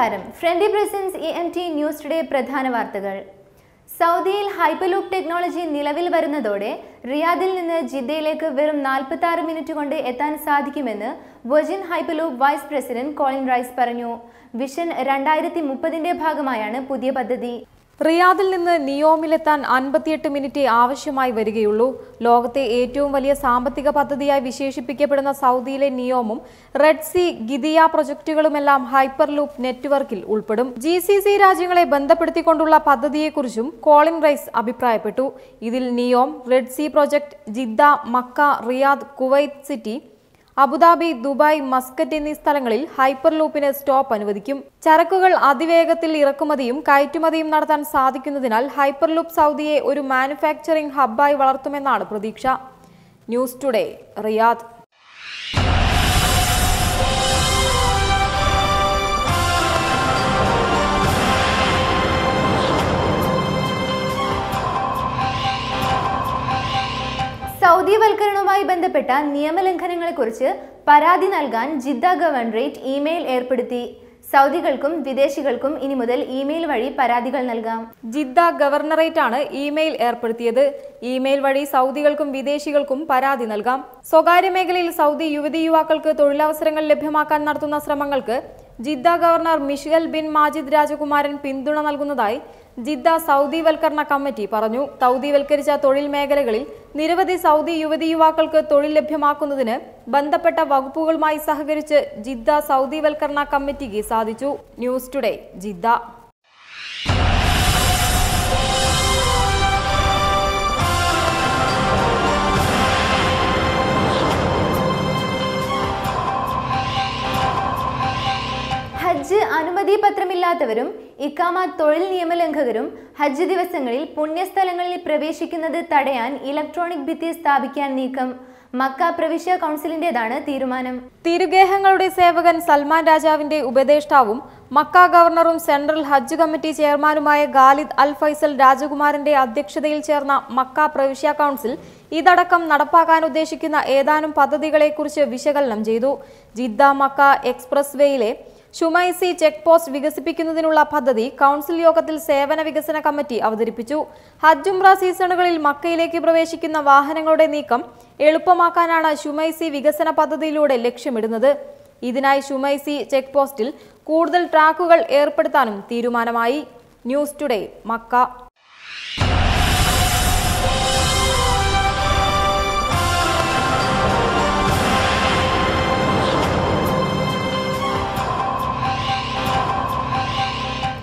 നമസ്കാരം. Friendly presents EMT news today പ്രധാന വാർത്തകൾ. സൗദിയിൽ ഹൈപ്പർലൂപ്പ് ടെക്നോളജി നിലവിൽ വരുന്നതോടെ റിയാദിൽ നിന്ന് ജിദ്ദയിലേക്ക് വെറും 46 മിനിറ്റ് കൊണ്ട് എത്താൻ സാധിക്കുമെന്ന് Virgin Hyperloop vice president Colin Rice പറഞ്ഞു. വിഷൻ 2030ന്റെ ഭാഗമായാണ് പുതിയ പദ്ധതി. റിയാദിൽ നിന്ന് നിയോമിലെത്താൻ 58 മിനിറ്റ് ആവശ്യമായി വരികയുള്ളൂ. ലോകത്തെ ഏറ്റവും വലിയ സാമ്പത്തിക പദ്ധതിയായി വിശേഷിപ്പിക്കപ്പെടുന്ന സൗദിയിലെ നിയോമും റെഡ് സീ ഗിദിയ പ്രൊജക്ടുകളുമെല്ലാം ഹൈപ്പർലൂപ്പ് നെറ്റ്വർക്കിൽ ഉൾപ്പെടും. GCC രാജ്യങ്ങളെ ബന്ധപ്പെടുത്തിക്കൊണ്ടുള്ള പദ്ധതിയെക്കുറിച്ചും കോളിൻ റൈസ് അഭിപ്രായപ്പെട്ടു. ഇതിൽ Neom, red sea project, Jeddah, Mecca, Riyadh, Kuwait city, Abu Dhabi, Dubai, Muscat എന്നീ സ്ഥലങ്ങളിൽ ഹൈപ്പർലൂപ്പിന് സ്റ്റോപ്പ് അനുവദിക്കും. ചരക്കുകൾ അതിവേഗത്തിൽ ഇറക്കുമതിയും കയറ്റുമതിയും നടത്താൻ സാധിക്കുന്നതിനാൽ ഹൈപ്പർലൂപ്പ് സൗദിയെ ഒരു മാനുഫാക്ചറിംഗ് ഹബ്ബായി വളർത്തുമെന്നാണ് പ്രതീക്ഷ. News today, Riyadh. സൗദിവൽക്കരണവുമായി ബന്ധപ്പെട്ട നിയമലംഘനങ്ങളെക്കുറിച്ച് പരാതി നൽകാൻ ജിദ്ദ ഗവർണറേറ്റ് ഇമെയിൽ ഏർപ്പെടുത്തി. സൗദികൾക്കും വിദേശികൾക്കും ഇനി മുതൽ ഇമെയിൽ വഴി പരാതികൾ നൽകാം. ജിദ്ദ ഗവർണറേറ്റ് ആണ് ഇമെയിൽ ഏർപ്പെടുത്തിയത്. ഇമെയിൽ വഴി സൗദികൾക്കും വിദേശികൾക്കും പരാതി നൽകാം. സ്വകാര്യ മേഖലയിൽ സൗദി യുവതി യുവാക്കൾക്ക് തൊഴിലവസരങ്ങൾ ലഭ്യമാക്കാൻ നടത്തുന്ന ശ്രമങ്ങൾക്ക് Jeddah governor Michel bin Majid രാജകുമാരൻ പിന്തുണ നൽകുന്നതായി ജിദ്ദ സൗദിവൽക്കരണ കമ്മിറ്റി പറഞ്ഞു. സൗദിവൽക്കരിച്ച തൊഴിൽ മേഖലകളിൽ നിരവധി സൗദി യുവതി യുവാക്കൾക്ക് തൊഴിൽ ലഭ്യമാക്കുന്നതിന് ബന്ധപ്പെട്ട വകുപ്പുകളുമായി സഹകരിച്ച് ജിദ്ദ സൗദിവൽക്കരണ കമ്മിറ്റിക്ക് സാധിച്ചു. News today, Jeddah. ഹജ്ജ് അനുമതി പത്രമില്ലാത്തവരും ഇഖാമ തൊഴിൽ നിയമലംഘകരും ഹജ്ജ് ദിവസങ്ങളിൽ പുണ്യസ്ഥലങ്ങളിൽ പ്രവേശിക്കുന്നത് തടയാൻ ഇലക്ട്രോണിക് ഭിത്തി സ്ഥാപിക്കാൻ നീക്കം. മക്ക പ്രവിശ്യ കൗൺസിലിന്റേതാണ് തീരുമാനം. തിരുഗേഹങ്ങളുടെ സേവകൻ സൽമാൻ രാജാവിന്റെ ഉപദേഷ്ടാവും മക്ക ഗവർണറും സെൻട്രൽ ഹജ്ജ് കമ്മിറ്റി ചെയർമാനുമായ ഖാലിദ് അൽ ഫൈസൽ രാജകുമാരന്റെ അധ്യക്ഷതയിൽ ചേർന്ന മക്ക പ്രവിശ്യ കൗൺസിൽ ഇതടക്കം നടപ്പാക്കാൻ ഉദ്ദേശിക്കുന്ന ഏതാനും പദ്ധതികളെക്കുറിച്ച് വിശകലനം ചെയ്തു. ജിദ്ദ മക്ക എക്സ്പ്രസ് വേയിലെ ഷുമൈസി ചെക്ക് പോസ്റ്റ് വികസിപ്പിക്കുന്നതിനുള്ള പദ്ധതി കൗൺസിൽ യോഗത്തിൽ സേവന വികസന കമ്മിറ്റി അവതരിപ്പിച്ചു. ഹജ്ജ് ഉംറ സീസണുകളിൽ മക്കയിലേക്ക് പ്രവേശിക്കുന്ന വാഹനങ്ങളുടെ നീക്കം എളുപ്പമാക്കാനാണ് ഷുമൈസി വികസന പദ്ധതിയിലൂടെ ലക്ഷ്യമിടുന്നത്. ഇതിനായി ഷുമൈസി ചെക്ക് പോസ്റ്റിൽ കൂടുതൽ ട്രാക്കുകൾ ഏർപ്പെടുത്താനും തീരുമാനമായി. News today, Mecca.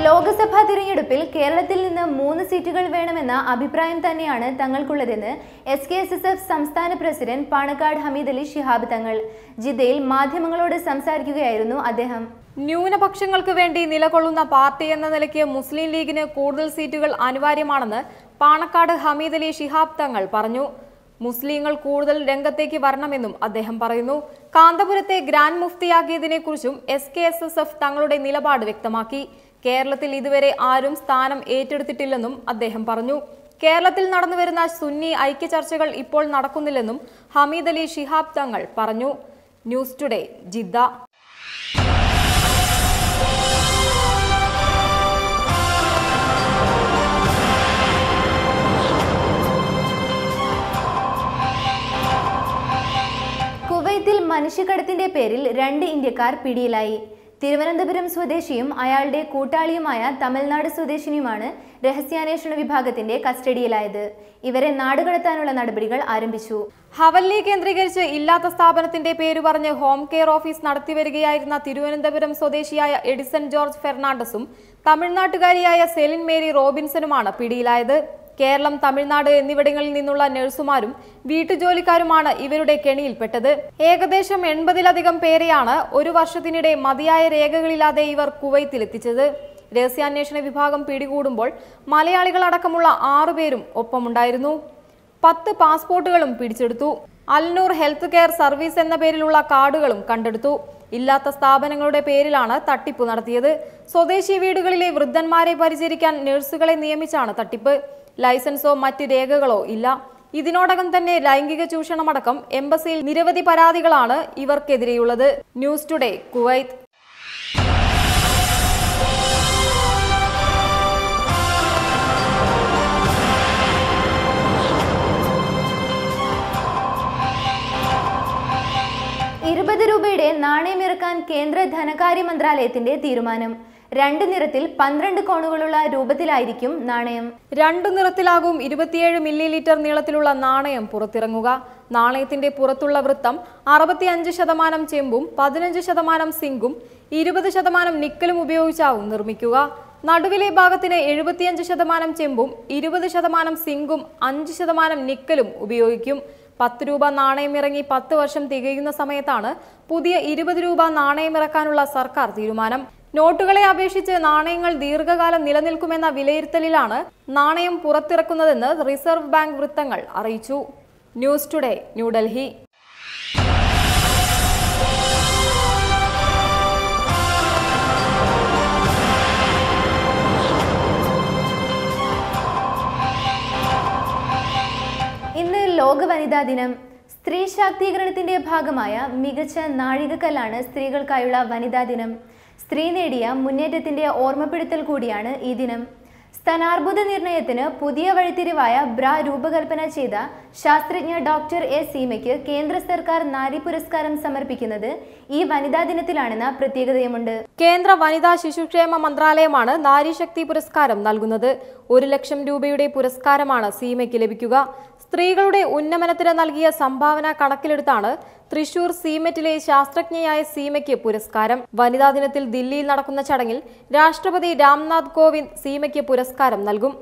ലോക്സഭാ തിരഞ്ഞെടുപ്പിൽ കേരളത്തിൽ നിന്ന് 3 സീറ്റുകൾ വേണമെന്ന അഭിപ്രായം തന്നെയാണ് തങ്ങൾക്കുള്ളതെന്ന് SKSSF സംസ്ഥാന പ്രസിഡന്റ് പാണക്കാട് ഹമീദ് അലി ശിഹാബ് തങ്ങൾ. ജിദ്ദയിൽ മാധ്യമങ്ങളോട് സംസാരിക്കുകയായിരുന്നു അദ്ദേഹം. ന്യൂനപക്ഷങ്ങൾക്ക് വേണ്ടി നിലകൊള്ളുന്ന പാർട്ടി എന്ന നിലയ്ക്ക് മുസ്ലിം ലീഗിന് കൂടുതൽ സീറ്റുകൾ അനിവാര്യമാണെന്ന് പാണക്കാട് ഹമീദ് അലി ശിഹാബ് തങ്ങൾ പറഞ്ഞു. മുസ്ലിങ്ങൾ കൂടുതൽ രംഗത്തേക്ക് വരണമെന്നും അദ്ദേഹം പറയുന്നു. കാന്തപുരത്തെ ഗ്രാൻഡ് മുഫ്തിയാക്കിയതിനെ കുറിച്ചും SKSSF തങ്ങളുടെ നിലപാട് വ്യക്തമാക്കി. കേരളത്തിൽ ഇതുവരെ ആരും സ്ഥാനം ഏറ്റെടുത്തിട്ടില്ലെന്നും അദ്ദേഹം പറഞ്ഞു. കേരളത്തിൽ നടന്നുവരുന്ന സുന്നി ഐക്യ ചർച്ചകൾ ഇപ്പോൾ നടക്കുന്നില്ലെന്നും ഹമീദ് അലി ശിഹാബ് തങ്ങൾ പറഞ്ഞു. News today, Jeddah. കുവൈത്തിൽ മനുഷ്യക്കടത്തിന്റെ പേരിൽ 2 ഇന്ത്യക്കാർ പിടിയിലായി. തിരുവനന്തപുരം സ്വദേശിയും അയാളുടെ കൂട്ടാളിയുമായ തമിഴ്നാട് സ്വദേശിനിയുമാണ് രഹസ്യാന്വേഷണ വിഭാഗത്തിന്റെ കസ്റ്റഡിയിലായത്. ഇവരെ നാടുകടത്താനുള്ള നടപടികൾ ആരംഭിച്ചു. ഹവല്ലി കേന്ദ്രീകരിച്ച് ഇല്ലാത്ത സ്ഥാപനത്തിന്റെ പേര് പറഞ്ഞ് ഹോം കെയർ ഓഫീസ് നടത്തിവരികയായിരുന്ന തിരുവനന്തപുരം സ്വദേശിയായ എഡിസൺ ജോർജ് ഫെർണാണ്ടസും തമിഴ്നാട്ടുകാരിയായ സെലിൻ മേരി റോബിൻസനുമാണ് പിടിയിലായത്. കേരളം, തമിഴ്നാട് എന്നിവിടങ്ങളിൽ നിന്നുള്ള നഴ്സുമാരും വീട്ടുജോലിക്കാരുമാണ് ഇവരുടെ കെണിയിൽപ്പെട്ടത്. ഏകദേശം 80-ലധികം പേരെയാണ് ഒരു വർഷത്തിനിടെ മതിയായ രേഖകളില്ലാതെ ഇവർ കുവൈത്തിലെത്തിച്ചത്. രഹസ്യാന്വേഷണ വിഭാഗം പിടികൂടുമ്പോൾ മലയാളികളടക്കമുള്ള 6 പേരും ഒപ്പമുണ്ടായിരുന്നു. 10 പാസ്പോർട്ടുകളും പിടിച്ചെടുത്തു. അൽനൂർ ഹെൽത്ത് കെയർ സർവീസ് എന്ന പേരിലുള്ള കാർഡുകളും കണ്ടെടുത്തു. ഇല്ലാത്ത സ്ഥാപനങ്ങളുടെ പേരിലാണ് തട്ടിപ്പ് നടത്തിയത്. സ്വദേശി വീടുകളിലെ വൃദ്ധന്മാരെ പരിചരിക്കാൻ നഴ്സുകളെ നിയമിച്ചാണ് തട്ടിപ്പ്. ലൈസൻസോ മറ്റ് രേഖകളോ ഇല്ല. ഇതിനോടകം തന്നെ ലൈംഗിക ചൂഷണമടക്കം എംബസിയിൽ നിരവധി പരാതികളാണ് ഇവർക്കെതിരെയുള്ളത്. News today, Kuwait. കേന്ദ്ര ധനകാര്യ മന്ത്രാലയത്തിന്റെ തീരുമാനം. 2 നിറത്തിൽ 12 കോണുകളുള്ള രൂപത്തിലായിരിക്കും നാണയം. 2 നിറത്തിലാകും 27 മില്ലി ലിറ്റർ നീളത്തിലുള്ള നാണയം പുറത്തിറങ്ങുക. നാണയത്തിന്റെ പുറത്തുള്ള വൃത്തം 65% ചെമ്പും 15% സിങ്കും 20% നിക്കലും ഉപയോഗിച്ചാവും നിർമ്മിക്കുക. നടുവിലെ ഭാഗത്തിന് 75% ചെമ്പും 20% സിങ്കും 5% നിക്കലും ഉപയോഗിക്കും. 10 രൂപ നാണയം ഇറങ്ങി 10 വർഷം തികയുന്ന സമയത്താണ് പുതിയ 20 രൂപ നാണയം ഇറക്കാനുള്ള സർക്കാർ തീരുമാനം. നോട്ടുകളെ അപേക്ഷിച്ച് നാണയങ്ങൾ ദീർഘകാലം നിലനിൽക്കുമെന്ന വിലയിരുത്തലിലാണ് നാണയം പുറത്തിറക്കുന്നതെന്ന് റിസർവ് ബാങ്ക് വൃത്തങ്ങൾ അറിയിച്ചു. News today, New Delhi. ഇന്ന് ലോക വനിതാ ദിനം. സ്ത്രീ ശാക്തീകരണത്തിന്റെ ഭാഗമായ മികച്ച നാഴികക്കല്ലാണ് സ്ത്രീകൾക്കായുള്ള വനിതാ ദിനം. സ്ത്രീ നേടിയ മുന്നേറ്റത്തിന്റെ ഓർമ്മപ്പെടുത്തൽ കൂടിയാണ് ഈ ദിനം. സ്തനാർബുദ നിർണയത്തിന് പുതിയ വഴിത്തിരിവായ ബ്രാ രൂപകൽപ്പന ചെയ്ത ശാസ്ത്രജ്ഞ ഡോക്ടർ എ സീമയ്ക്ക് കേന്ദ്ര സർക്കാർ നാരി പുരസ്കാരം സമർപ്പിക്കുന്നത് ഈ വനിതാ ദിനത്തിലാണെന്ന പ്രത്യേകതയുമുണ്ട്. കേന്ദ്ര വനിതാ ശിശുക്ഷേമ മന്ത്രാലയമാണ് നാരീശക്തി പുരസ്കാരം നൽകുന്നത്. 1 ലക്ഷം രൂപയുടെ പുരസ്കാരമാണ് സീമയ്ക്ക് ലഭിക്കുക. സ്ത്രീകളുടെ ഉന്നമനത്തിന് നൽകിയ സംഭാവന കണക്കിലെടുത്താണ് തൃശൂർ സീമെറ്റിലെ ശാസ്ത്രജ്ഞയായ സീമയ്ക്ക് പുരസ്കാരം. വനിതാ ദിനത്തിൽ ദില്ലിയിൽ നടക്കുന്ന ചടങ്ങിൽ രാഷ്ട്രപതി രാംനാഥ് കോവിന്ദ് സീമയ്ക്ക് പുരസ്കാരം നൽകും.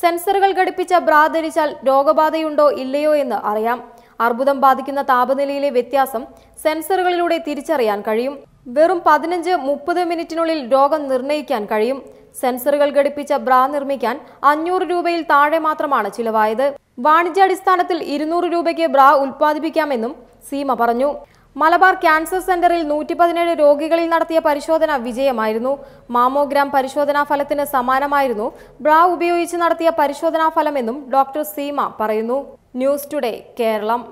സെൻസറുകൾ ഘടിപ്പിച്ച ബ്രാ ധരിച്ചാൽ രോഗബാധയുണ്ടോ ഇല്ലയോ എന്ന് അറിയാം. അർബുദം ബാധിക്കുന്ന താപനിലയിലെ വ്യത്യാസം സെൻസറുകളിലൂടെ തിരിച്ചറിയാൻ കഴിയും. വെറും 15-30 മിനിറ്റിനുള്ളിൽ രോഗം നിർണ്ണയിക്കാൻ കഴിയും. സെൻസറുകൾ ഘടിപ്പിച്ച ബ്രാ നിർമ്മിക്കാൻ 500 രൂപയിൽ താഴെ മാത്രമാണ് ചിലവായത്. വാണിജ്യാടിസ്ഥാനത്തിൽ 200 രൂപയ്ക്ക് ബ്രാ ഉൽപ്പാദിപ്പിക്കാമെന്നും സീമ പറഞ്ഞു. മലബാർ ക്യാൻസർ സെന്ററിൽ 117 രോഗികളിൽ നടത്തിയ പരിശോധന വിജയമായിരുന്നു. മാമോഗ്രാം പരിശോധനാ ഫലത്തിന് സമാനമായിരുന്നു ബ്രാ ഉപയോഗിച്ച് നടത്തിയ പരിശോധനാ ഫലമെന്നും ഡോക്ടർ സീമ പറയുന്നു. News today, Keralam.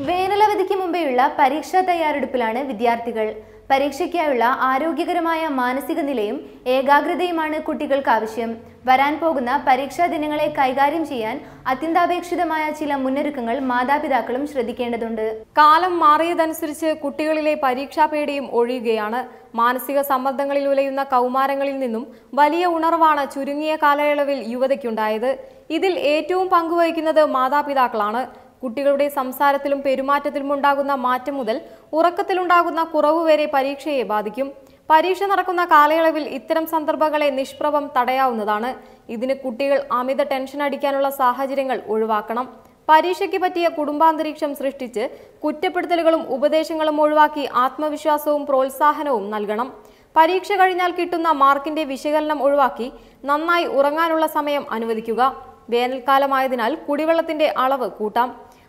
വേനലവധിക്ക് മുമ്പെയുള്ള പരീക്ഷാ തയ്യാറെടുപ്പിലാണ് വിദ്യാർത്ഥികൾ. പരീക്ഷയ്ക്കായുള്ള ആരോഗ്യകരമായ മാനസിക നിലയും ഏകാഗ്രതയുമാണ് കുട്ടികൾക്ക് ആവശ്യം. വരാൻ പോകുന്ന പരീക്ഷാ ദിനങ്ങളെ കൈകാര്യം ചെയ്യാൻ അത്യന്താപേക്ഷിതമായ ചില മുന്നൊരുക്കങ്ങൾ മാതാപിതാക്കളും ശ്രദ്ധിക്കേണ്ടതുണ്ട്. കാലം മാറിയതനുസരിച്ച് കുട്ടികളിലെ പരീക്ഷാ പേടിയും ഒഴിയുകയാണ്. മാനസിക സമ്മർദ്ദങ്ങളിൽ ഉലയുന്ന കൗമാരങ്ങളിൽ നിന്നും വലിയ ഉണർവാണ് ചുരുങ്ങിയ കാലയളവിൽ യുവതയ്ക്കുണ്ടായത്. ഇതിൽ ഏറ്റവും പങ്കുവഹിക്കുന്നത് മാതാപിതാക്കളാണ്. കുട്ടികളുടെ സംസാരത്തിലും പെരുമാറ്റത്തിലും ഉണ്ടാകുന്ന മാറ്റം മുതൽ ഉറക്കത്തിലുണ്ടാകുന്ന കുറവ് വരെ പരീക്ഷയെ ബാധിക്കും. പരീക്ഷ നടക്കുന്ന കാലയളവിൽ ഇത്തരം സന്ദർഭങ്ങളെ നിഷ്പ്രഭം തടയാവുന്നതാണ്. ഇതിന് കുട്ടികൾ അമിത ടെൻഷൻ അടിക്കാനുള്ള സാഹചര്യങ്ങൾ ഒഴിവാക്കണം. പരീക്ഷയ്ക്ക് പറ്റിയ കുടുംബാന്തരീക്ഷം സൃഷ്ടിച്ച് കുറ്റപ്പെടുത്തലുകളും ഉപദേശങ്ങളും ഒഴിവാക്കി ആത്മവിശ്വാസവും പ്രോത്സാഹനവും നൽകണം. പരീക്ഷ കഴിഞ്ഞാൽ കിട്ടുന്ന മാർക്കിന്റെ വിശകലനം ഒഴിവാക്കി നന്നായി ഉറങ്ങാനുള്ള സമയം അനുവദിക്കുക. വേനൽക്കാലമായതിനാൽ കുടിവെള്ളത്തിന്റെ അളവ് കൂട്ടാം.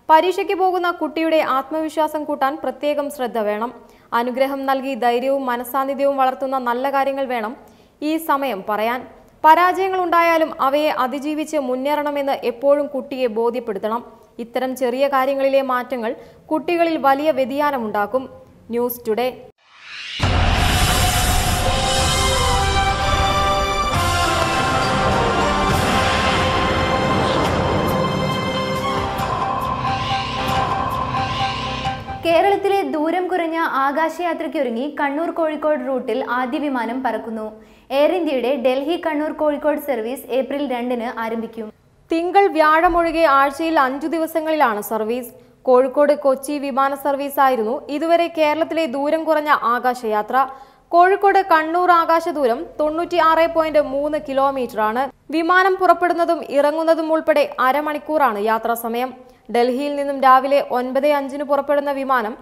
പരീക്ഷയ്ക്ക് പോകുന്ന കുട്ടിയുടെ ആത്മവിശ്വാസം കൂട്ടാൻ പ്രത്യേകം ശ്രദ്ധ വേണം. അനുഗ്രഹം നൽകി ധൈര്യവും മനഃസാന്നിധ്യവും വളർത്തുന്ന നല്ല കാര്യങ്ങൾ വേണം ഈ സമയം പറയാൻ. പരാജയങ്ങൾ ഉണ്ടായാലും അവയെ അതിജീവിച്ച് മുന്നേറണമെന്ന് എപ്പോഴും കുട്ടിയെ ബോധ്യപ്പെടുത്തണം. ഇത്തരം ചെറിയ കാര്യങ്ങളിലെ മാറ്റങ്ങൾ കുട്ടികളിൽ വലിയ വ്യതിയാനമുണ്ടാക്കും. News today. കേരളത്തിലെ ദൂരം കുറഞ്ഞ ആകാശയാത്രയ്ക്കൊരുങ്ങി കണ്ണൂർ കോഴിക്കോട് റൂട്ടിൽ ആദ്യ വിമാനം പറക്കുന്നു. എയർ ഇന്ത്യയുടെ ഡൽഹി കണ്ണൂർ കോഴിക്കോട് സർവീസ് ഏപ്രിൽ 2-ന് ആരംഭിക്കും. തിങ്കൾ വ്യാഴം ഒഴികെ ആഴ്ചയിൽ 5 ദിവസങ്ങളിലാണ് സർവീസ്. കോഴിക്കോട് കൊച്ചി വിമാന സർവീസ് ആയിരുന്നു ഇതുവരെ കേരളത്തിലെ ദൂരം കുറഞ്ഞ ആകാശയാത്ര. കോഴിക്കോട് കണ്ണൂർ ആകാശ ദൂരം 96.3 കിലോമീറ്ററാണ്. വിമാനം പുറപ്പെടുന്നതും ഇറങ്ങുന്നതും ഉൾപ്പെടെ അരമണിക്കൂറാണ് യാത്രാ സമയം. ഡൽഹിയിൽ നിന്നും രാവിലെ 9:05 പുറപ്പെടുന്ന വിമാനം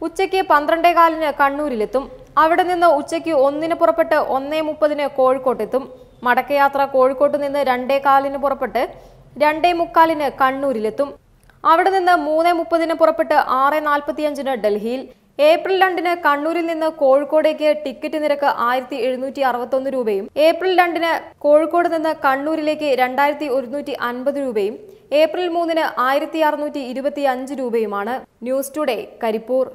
ഉച്ചയ്ക്ക് 12:15 കണ്ണൂരിലെത്തും. അവിടെ നിന്ന് ഉച്ചയ്ക്ക് 1-ന് പുറപ്പെട്ട് 1:30 കോഴിക്കോട്ടെത്തും. മടക്കയാത്ര കോഴിക്കോട്ട് നിന്ന് 2:15 പുറപ്പെട്ട് 2:45 കണ്ണൂരിലെത്തും. അവിടെ നിന്ന് 3:30 പുറപ്പെട്ട് 6:45 ഡൽഹിയിൽ. ഏപ്രിൽ 2-ന് കണ്ണൂരിൽ നിന്ന് കോഴിക്കോടേക്ക് ടിക്കറ്റ് നിരക്ക് 1761 രൂപയും ഏപ്രിൽ 2-ന് കോഴിക്കോട് നിന്ന് കണ്ണൂരിലേക്ക് 2150 രൂപയും ഏപ്രിൽ 3-ന് 1625 രൂപയുമാണ്. News today, Karipur.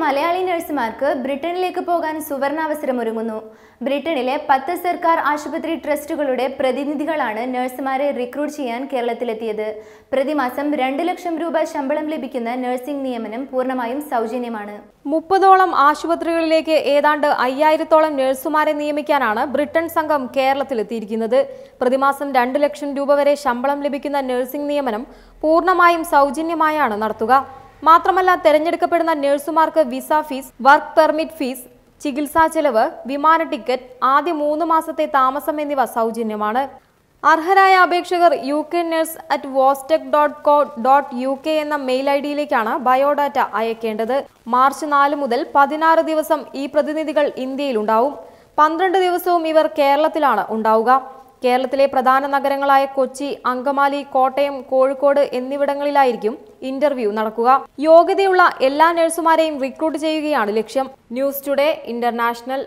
മലയാളി നഴ്സുമാർക്ക് ബ്രിട്ടനിലേക്ക് പോകാൻ സുവർണാവസരമൊരുങ്ങുന്നു. ബ്രിട്ടനിലെ 10 സർക്കാർ ആശുപത്രി ട്രസ്റ്റുകളുടെ പ്രതിനിധികളാണ് നഴ്സുമാരെ റിക്രൂട്ട് ചെയ്യാൻ കേരളത്തിലെത്തിയത്. പ്രതിമാസം 2 ലക്ഷം രൂപ ശമ്പളം ലഭിക്കുന്ന നഴ്സിംഗ് നിയമനം പൂർണ്ണമായും സൗജന്യമാണ്. 30ഓളം ആശുപത്രികളിലേക്ക് ഏതാണ്ട് 5000ഓളം നഴ്സുമാരെ നിയമിക്കാനാണ് ബ്രിട്ടൻ സംഘം കേരളത്തിലെത്തിയിരിക്കുന്നത്. പ്രതിമാസം 2 ലക്ഷം രൂപ വരെ ശമ്പളം ലഭിക്കുന്ന നഴ്സിംഗ് നിയമനം പൂർണ്ണമായും സൗജന്യമായാണ് നടത്തുക. മാത്രമല്ല, തെരഞ്ഞെടുക്കപ്പെടുന്ന നഴ്സുമാർക്ക് visa fee, work permit fee, ചികിത്സാ ചെലവ്, വിമാന ടിക്കറ്റ്, ആദ്യ 3 മാസത്തെ താമസം എന്നിവ സൗജന്യമാണ്. അർഹരായ അപേക്ഷകർ uknurse@vostec.co.uk എന്ന മെയിൽ ഐഡിയിലേക്കാണ് ബയോഡാറ്റ അയക്കേണ്ടത്. മാർച്ച് 4 മുതൽ 16 ദിവസം ഈ പ്രതിനിധികൾ ഇന്ത്യയിലുണ്ടാവും. 12 ദിവസവും ഇവർ കേരളത്തിലാണ് ഉണ്ടാവുക. കേരളത്തിലെ പ്രധാന നഗരങ്ങളായ കൊച്ചി, അങ്കമാലി, കോട്ടയം, കോഴിക്കോട് എന്നിവിടങ്ങളിലായിരിക്കും ഇന്റർവ്യൂ നടക്കുക. യോഗ്യതയുള്ള എല്ലാ നഴ്സുമാരെയും റിക്രൂട്ട് ചെയ്യുകയാണ് ലക്ഷ്യം. News today international.